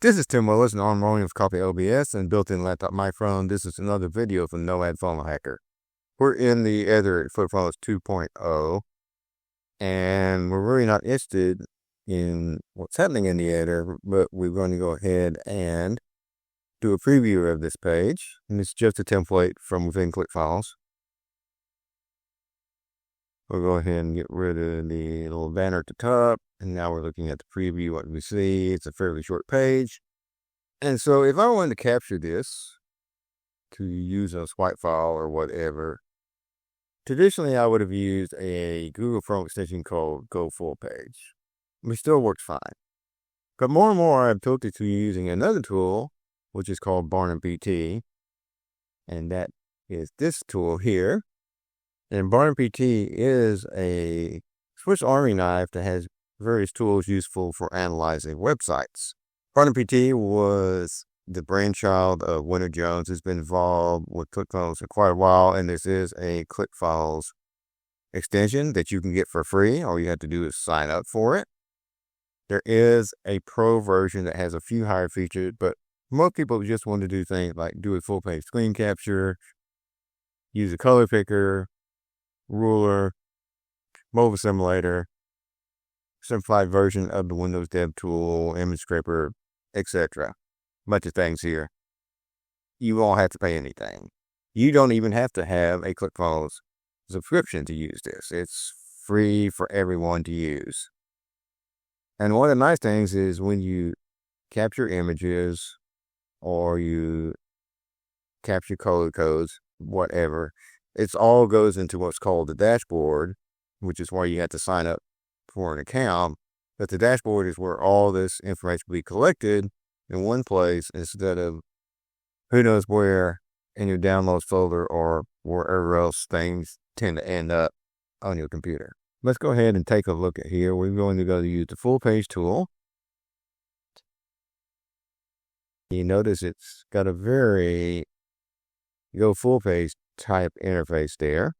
This is Tim Willis, and I'm rolling with Copy OBS and built-in laptop microphone. This is another video from Nomad Funnel Hacker. We're in the editor at ClickFunnels 2.0, and we're really not interested in what's happening in the editor, but we're going to go ahead and do a preview of this page. And it's just a template from within ClickFunnels. We'll go ahead and get rid of the little banner at the top. And now we're looking at the preview. What we see, it's a fairly short page. And so if I wanted to capture this to use a swipe file or whatever, traditionally I would have used a Google Chrome extension called Go Full Page, which still works fine. But more and more I've tilted to using another tool, which is called Barnum PT. And that is this tool here. And Barnum PT is a Swiss Army knife that has various tools useful for analyzing websites. Barnum PT was the brainchild of Winter Jones, who's been involved with ClickFunnels for quite a while, and this is a ClickFunnels extension that you can get for free. All you have to do is sign up for it. There is a pro version that has a few higher features, but most people just want to do things like do a full page screen capture, use a color picker, ruler, mobile simulator, simplified version of the Windows Dev tool, image scraper, etc. Bunch of things here. You won't have to pay anything. You don't even have to have a ClickFunnels subscription to use this. It's free for everyone to use. And one of the nice things is when you capture images or you capture color codes, whatever, it all goes into what's called the dashboard, which is where you have to sign up for an account. But the dashboard is where all this information will be collected in one place instead of who knows where in your downloads folder or wherever else things tend to end up on your computer. Let's go ahead and take a look at here. We're going to go to use the full page tool. You notice it's got a very Go full page type interface there.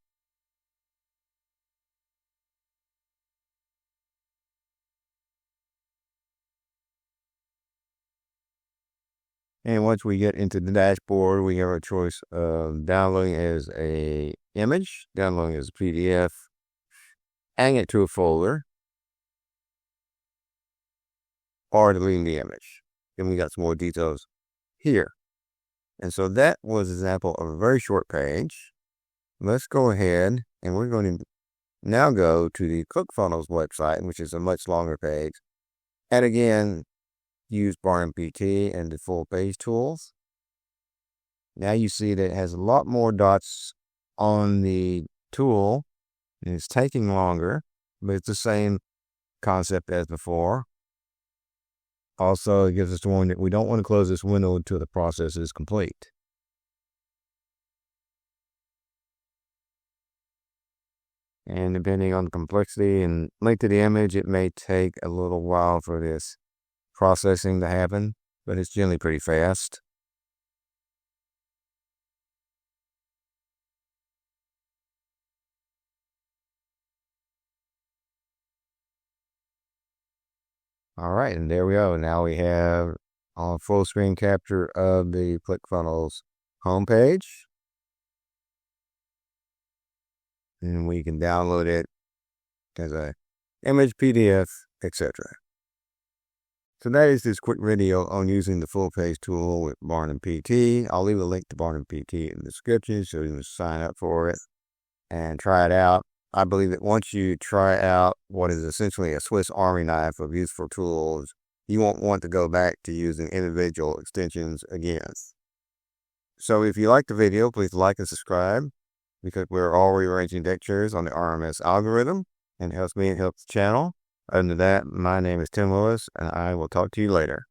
And once we get into the dashboard, we have a choice of downloading as a image, downloading as a PDF, adding it to a folder, or deleting the image. Then we got some more details here. And so that was an example of a very short page. Let's go ahead and we're going to now go to the ClickFunnels website, which is a much longer page. And again, use Barnum PT and the full page tools. Now you see that it has a lot more dots on the tool and it's taking longer, but it's the same concept as before. Also, it gives us the warning that we don't want to close this window until the process is complete. And depending on the complexity and length of the image, it may take a little while for this processing to happen, but it's generally pretty fast. All right, and there we go. Now we have a full screen capture of the ClickFunnels homepage. And we can download it as an image, PDF, etc. So that is this quick video on using the full page tool with Barnum PT. I'll leave a link to Barnum PT in the description so you can sign up for it and try it out. I believe that once you try out what is essentially a Swiss Army knife of useful tools, you won't want to go back to using individual extensions again. So if you like the video, please like and subscribe because we're all rearranging deck chairs on the RMS algorithm and it helps me and helps the channel. Other than that, my name is Tim Willis and I will talk to you later.